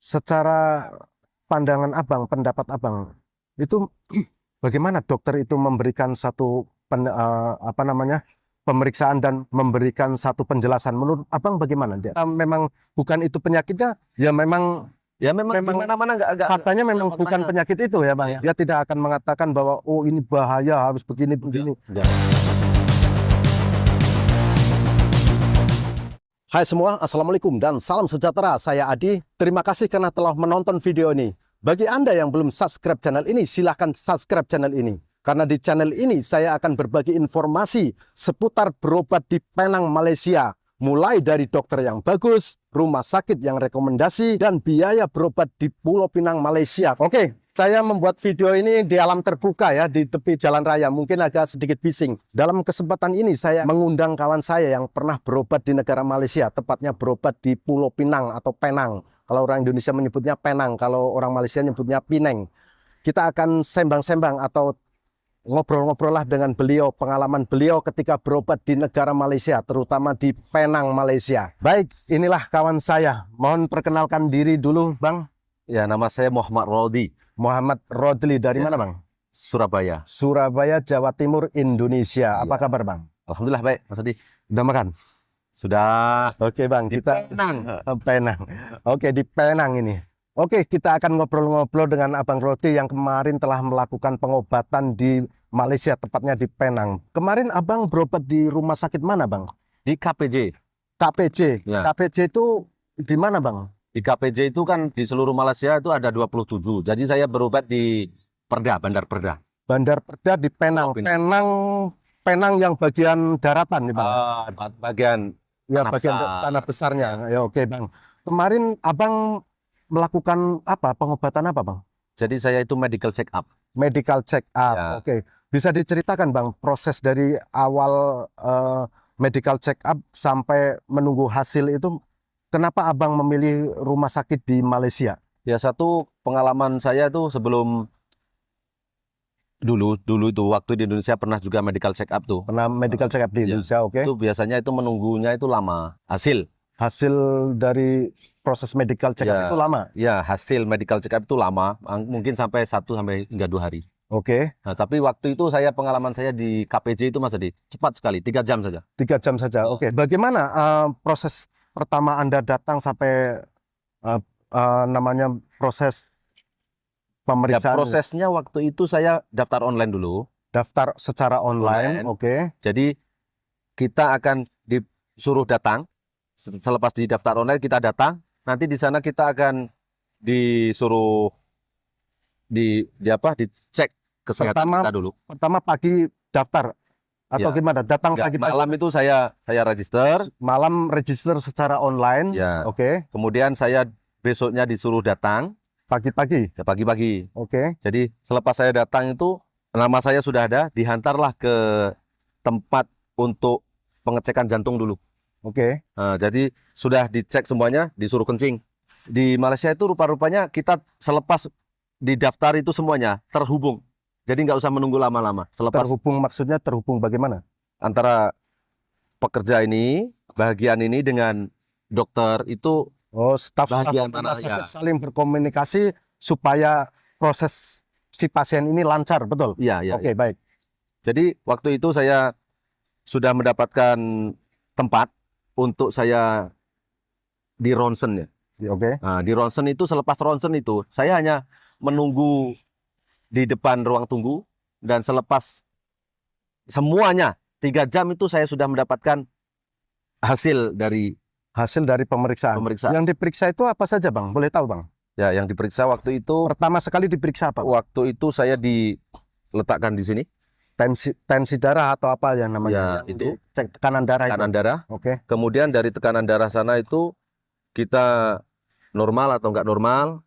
secara pandangan abang, pendapat abang, itu bagaimana dokter itu memberikan satu apa namanya pemeriksaan dan memberikan satu penjelasan? Menurut abang bagaimana dia? Memang bukan itu penyakitnya, Ya memang di memang mana-mana nggak faktanya memang bukan faktanya. penyakit itu ya bang. Iya. Dia tidak akan mengatakan bahwa oh ini bahaya harus begini begini. Enggak. Hai semua, Assalamualaikum dan salam sejahtera. Saya Adi. Terima kasih karena telah menonton video ini. Bagi Anda yang belum subscribe channel ini, silahkan subscribe channel ini. Karena di channel ini saya akan berbagi informasi seputar berobat di Penang, Malaysia. Mulai dari dokter yang bagus, rumah sakit yang rekomendasi, dan biaya berobat di Pulau Pinang, Malaysia. Oke, saya membuat video ini di alam terbuka ya, di tepi jalan raya. Mungkin agak sedikit bising. Dalam kesempatan ini saya mengundang kawan saya yang pernah berobat di negara Malaysia, tepatnya berobat di Pulau Pinang atau Penang. Kalau orang Indonesia menyebutnya Penang, kalau orang Malaysia menyebutnya Pineng. Kita akan sembang-sembang atau ngobrol-ngobrol lah dengan beliau, pengalaman beliau ketika berobat di negara Malaysia, terutama di Penang, Malaysia. Baik, inilah kawan saya. Mohon perkenalkan diri dulu, Bang. Ya, nama saya Muhammad Rodi, Muhammad Rodli, dari Ya. mana, Bang? Surabaya. Surabaya, Jawa Timur, Indonesia. Apa Iya. kabar, Bang? Alhamdulillah baik, Mas Adi. Udah makan? Sudah Oke, Bang, di kita Penang. Penang. Oke, di Penang ini. Oke, kita akan ngobrol-ngobrol dengan Abang Rodi yang kemarin telah melakukan pengobatan di Malaysia, tepatnya di Penang. Kemarin Abang berobat di rumah sakit mana, Bang? Di KPJ. KPJ. Ya. KPJ itu di mana, Bang? Di KPJ itu kan di seluruh Malaysia itu ada 27. Jadi saya berobat di Perda, Bandar Perda. Bandar Perda di Penang. Oh, Penang. Penang yang bagian daratan nih, Bang. Bagian Ya, tanah bagian besar. tanah besarnya. Ya, oke, Bang. Kemarin Abang melakukan apa? Pengobatan apa, Bang? Jadi saya itu medical check up. Medical check up. Ya. Oke. Bisa diceritakan, Bang, proses dari awal medical check up sampai menunggu hasil itu, kenapa Abang memilih rumah sakit di Malaysia? Ya, satu pengalaman saya itu sebelum dulu itu waktu di Indonesia pernah juga medical check up tuh. Pernah medical check up di Ya. Indonesia, oke. Itu biasanya itu menunggunya itu lama. Hasil dari proses medical check up Ya. itu lama. Ya, hasil medical check up itu lama, mungkin sampai 1 sampai hingga 2 hari. Oke. Nah, tapi waktu itu pengalaman saya di KPJ itu Mas Adi, cepat sekali, 3 jam saja. 3 jam saja. Oke. Bagaimana proses pertama Anda datang sampai namanya proses Ya, pemeriksaan? prosesnya waktu itu saya daftar online dulu. Daftar secara online. Oke. Jadi kita akan disuruh datang, selepas di daftar online kita datang, nanti di sana kita akan disuruh dicek kesehatan kita dulu. Pertama pagi daftar atau Ya. gimana? Datang Enggak, pagi-pagi. malam itu saya register. Malam register secara online. Ya. Oke. Kemudian saya besoknya disuruh datang Pagi-pagi. ya pagi-pagi. Oke. Jadi selepas saya datang itu nama saya sudah ada, dihantarlah ke tempat untuk pengecekan jantung dulu. Oke. Nah, jadi sudah dicek semuanya, disuruh kencing. Di Malaysia itu rupa-rupanya kita selepas didaftar itu semuanya terhubung. Jadi nggak usah menunggu lama-lama. Selepas Terhubung maksudnya terhubung bagaimana? antara pekerja ini, bagian ini dengan dokter itu Oh, staf-staf bagian rumah mana sakit ya? saling berkomunikasi supaya proses si pasien ini lancar, betul? Iya, iya. Oke, baik. Jadi waktu itu saya sudah mendapatkan tempat untuk saya di ronsen ya. Oke. Nah, di ronsen itu selepas ronsen itu saya hanya menunggu di depan ruang tunggu dan selepas semuanya 3 jam itu saya sudah mendapatkan hasil dari pemeriksaan. pemeriksaan. Yang diperiksa itu apa saja, Bang? Boleh tahu, Bang? Ya, yang diperiksa waktu itu Pertama sekali diperiksa apa, Bang? waktu itu saya diletakkan di sini Tensi darah atau apa yang namanya? Ya, itu. Cek tekanan darah tekanan itu. darah. Oke. Kemudian dari tekanan darah sana itu kita normal atau enggak normal,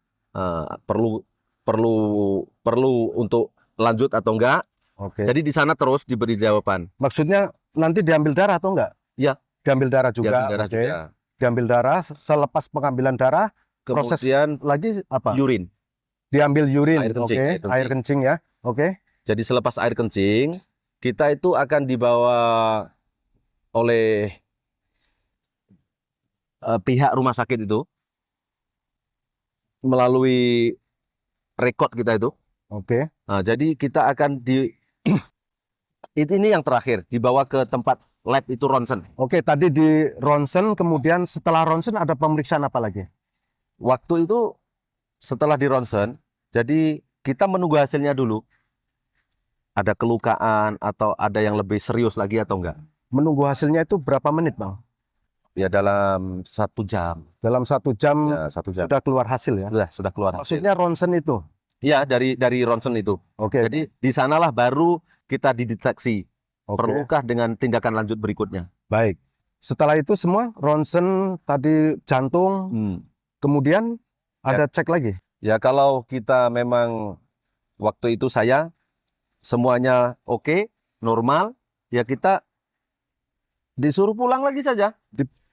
perlu untuk lanjut atau enggak. Oke. Jadi di sana terus diberi jawaban. Maksudnya nanti diambil darah atau enggak? Ya. Diambil darah juga. Diambil darah Oke. juga. Diambil darah, selepas pengambilan darah, proses Kemudian lagi apa? urin. Diambil urin. Air kencing, Oke. air kencing. Air kencing ya. Oke. Jadi selepas air kencing, kita itu akan dibawa oleh pihak rumah sakit itu melalui rekod kita itu. Oke. Nah, jadi kita akan ini yang terakhir dibawa ke tempat lab itu ronsen. Oke, tadi di ronsen, kemudian setelah ronsen ada pemeriksaan apa lagi? Waktu itu setelah di ronsen, jadi kita menunggu hasilnya dulu. Ada kelukaan atau ada yang lebih serius lagi atau enggak? Menunggu hasilnya itu berapa menit, Bang? Ya dalam 1 jam. Dalam 1 jam Ya 1 jam. sudah keluar hasil ya? Sudah keluar hasil. Maksudnya ronsen itu? Iya dari ronsen itu. Oke. Jadi di sanalah baru kita dideteksi. Oke. Perlukah dengan tindakan lanjut berikutnya? Baik. Setelah itu semua ronsen tadi jantung, kemudian ada cek lagi. Ya kalau kita memang waktu itu saya semuanya oke, normal, ya kita disuruh pulang lagi saja.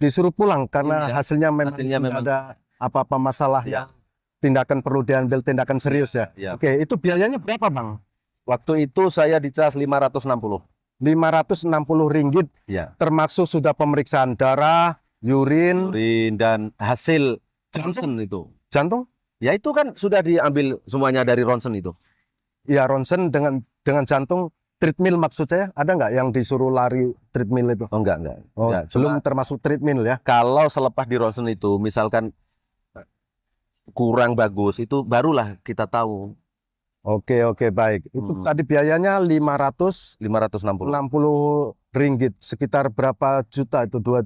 Disuruh pulang karena Iya. hasilnya memang Hasilnya tidak memang ada apa-apa masalah ya. yang tindakan perlu diambil tindakan serius ya. Ya. Oke, itu biayanya berapa, Bang? Waktu itu saya dicas 560. Rp560, Ya. termasuk sudah pemeriksaan darah, urin, Urin dan hasil ronsen itu. jantung. Ya itu kan sudah diambil semuanya dari ronsen itu. Ya, ronsen dengan jantung. Treadmill maksud saya, ada nggak yang disuruh lari treadmill itu? Oh enggak. Oh, Enggak. belum Cuma termasuk treadmill ya? kalau selepas di ronsen itu misalkan kurang bagus itu barulah kita tahu. Oke, baik. Itu tadi biayanya Rp560, 560. sekitar berapa juta itu? 2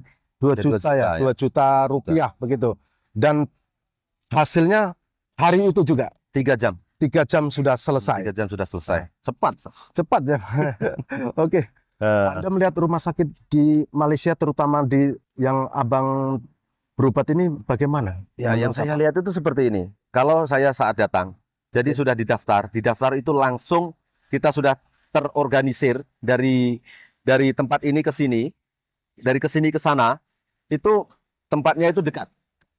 juta ya, 2 juta rupiah begitu. Dan hasilnya hari itu juga 3 jam. 3 jam sudah selesai. 3 jam sudah selesai. Cepat. Cepat ya. Oke. Anda melihat rumah sakit di Malaysia, terutama di yang Abang berobat ini bagaimana? Ya, yang saya lihat itu seperti ini. Kalau saya saat datang, jadi sudah didaftar itu langsung kita sudah terorganisir dari tempat ini ke sini, dari ke sini ke sana, itu tempatnya itu dekat.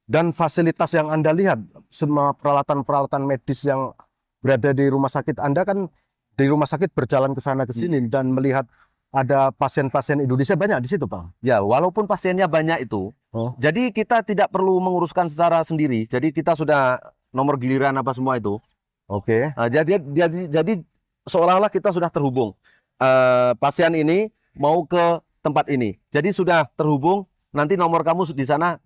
Dan fasilitas yang Anda lihat, semua peralatan-peralatan medis yang berada di rumah sakit Anda kan di rumah sakit berjalan ke sana ke sini dan melihat ada pasien-pasien Indonesia banyak di situ, Bang. Ya, walaupun pasiennya banyak itu, jadi kita tidak perlu menguruskan secara sendiri. Jadi kita sudah nomor giliran apa semua itu. Oke. Nah, jadi seolah-olah kita sudah terhubung. Pasien ini mau ke tempat ini. Jadi sudah terhubung, nanti nomor kamu di sana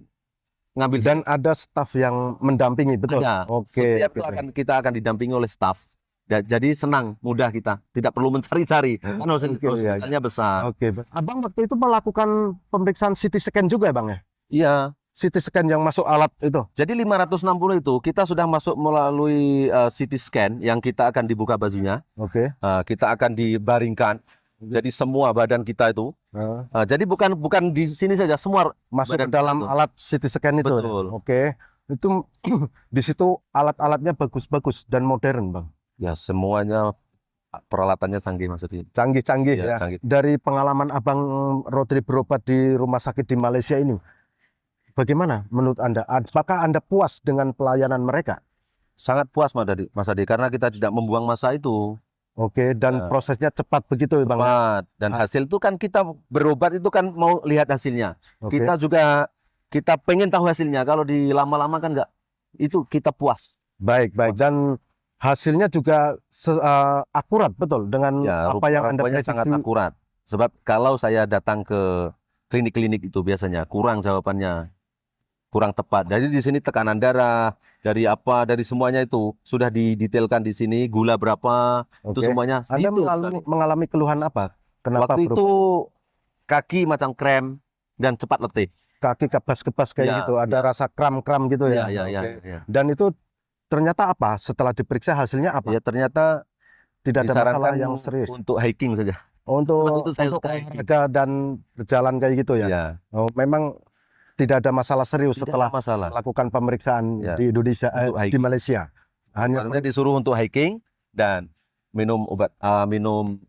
ngambil. Dan ada staf yang mendampingi, betul? Ada. Oke. Setiap itu kita akan didampingi oleh staf. Jadi senang, mudah kita. Tidak perlu mencari-cari. Kan hospitalnya besar. Oke. Abang waktu itu melakukan pemeriksaan CT scan juga, Bang ya? Iya. CT scan yang masuk alat itu. Jadi 560 itu kita sudah masuk melalui CT scan yang kita akan dibuka bajunya. Oke. Kita akan dibaringkan. Jadi semua badan kita itu. Jadi bukan di sini saja, semua masuk ke dalam alat CT scan itu. Betul. Oke. Itu di situ alat-alatnya bagus-bagus dan modern, Bang. Ya, semuanya peralatannya canggih maksudnya. Canggih-canggih ya. Canggih. Dari pengalaman Abang Rodri berobat di rumah sakit di Malaysia ini, bagaimana menurut Anda? Apakah Anda puas dengan pelayanan mereka? Sangat puas Mas Adi, karena kita tidak membuang masa itu. Oke, dan prosesnya cepat begitu, Bang. Cepat. Dan hasil itu kan kita berobat itu kan mau lihat hasilnya. Oke. Kita pengen tahu hasilnya. Kalau di lama-lama kan enggak. Itu kita puas. Baik. Dan hasilnya juga akurat, betul, dengan apa yang Anda prediksi. Sangat akurat. Sebab kalau saya datang ke klinik-klinik itu biasanya kurang jawabannya, kurang tepat. Jadi di sini tekanan darah, dari semuanya itu sudah didetailkan di sini, gula berapa, itu semuanya. Anda mengalami keluhan apa? Kenapa waktu itu kaki macam krem dan cepat letih. Kaki kebas-kebas kayak gitu, ada rasa kram-kram gitu ya. Ya. Dan itu ternyata apa? Setelah diperiksa hasilnya apa? Ya ternyata tidak ada masalah yang serius. Untuk hiking saja. Untuk olahraga dan berjalan kayak gitu ya. Ya. Oh, memang tidak ada masalah serius setelah melakukan pemeriksaan di Indonesia, di Malaysia. Hanya disuruh untuk hiking dan minum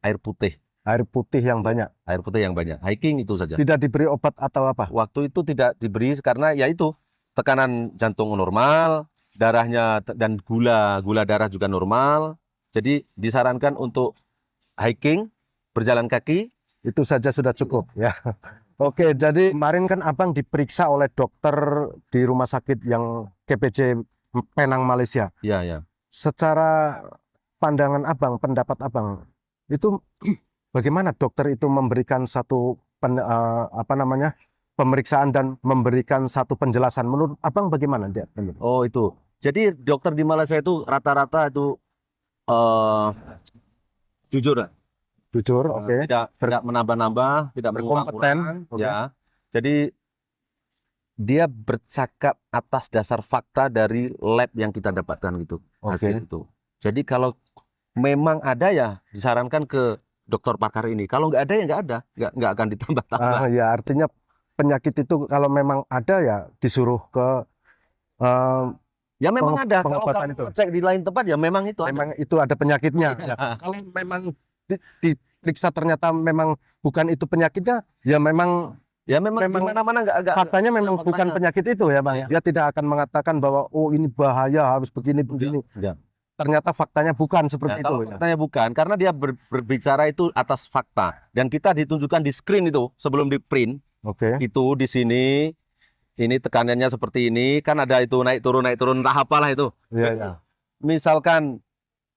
air putih. Air putih yang banyak. Air putih yang banyak. Hiking itu saja. Tidak diberi obat atau apa? Waktu itu tidak diberi karena ya itu tekanan jantung normal. Darahnya dan gula darah juga normal. Jadi disarankan untuk hiking, berjalan kaki. Itu saja sudah cukup ya. Oke, jadi kemarin kan Abang diperiksa oleh dokter di rumah sakit yang KPJ Penang, Malaysia. Ya, ya. Secara pandangan abang, pendapat abang, itu bagaimana dokter itu memberikan satu pemeriksaan dan memberikan satu penjelasan? Menurut abang bagaimana dia? Oh itu. Jadi dokter di Malaysia itu rata-rata itu eh jujur, Jujur, oke. tidak menambah-nambah, tidak Berkompeten, mengurang-urang, oke. ya. Jadi dia bercakap atas dasar fakta dari lab yang kita dapatkan gitu, hasil itu. Jadi kalau memang ada ya disarankan ke dokter pakar ini. Kalau nggak ada ya nggak akan ditambah-tambah. Ya artinya penyakit itu kalau memang ada ya disuruh ke Ya memang ada. Kalau pengobatan kamu cek di lain tempat ya memang itu ada. memang itu ada penyakitnya. Ya. Kalau memang diperiksa ternyata memang bukan itu penyakitnya, ya memang Ya memang di mana-mana nggak faktanya memang bukan penyakit itu ya Bang. Ya. Dia tidak akan mengatakan bahwa oh ini bahaya harus begini. Ya. Ternyata faktanya bukan seperti itu. Kalau faktanya bukan, karena dia berbicara itu atas fakta dan kita ditunjukkan di screen itu sebelum di print. Oke. Itu di sini ini tekanannya seperti ini, kan ada itu naik turun entah apalah itu. Iya, ya. Misalkan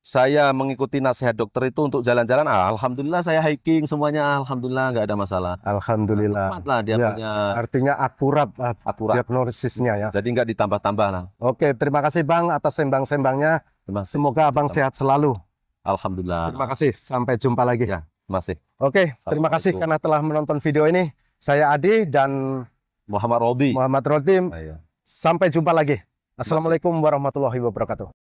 saya mengikuti nasihat dokter itu untuk jalan-jalan, alhamdulillah saya hiking semuanya, alhamdulillah nggak ada masalah. Alhamdulillah. Tepat lah dia Ya, punya artinya akurat akurat. diagnosisnya ya. Jadi nggak ditambah-tambah lah. Oke, terima kasih Bang atas sembang-sembangnya. Semoga Abang sehat selalu. Alhamdulillah. Terima kasih. Sampai jumpa lagi. Ya, masih. Oke, terima kasih karena telah menonton video ini. Saya Adi dan Muhammad Rodi. Muhammad Rodim. Iya. Sampai jumpa lagi. Assalamualaikum warahmatullahi wabarakatuh.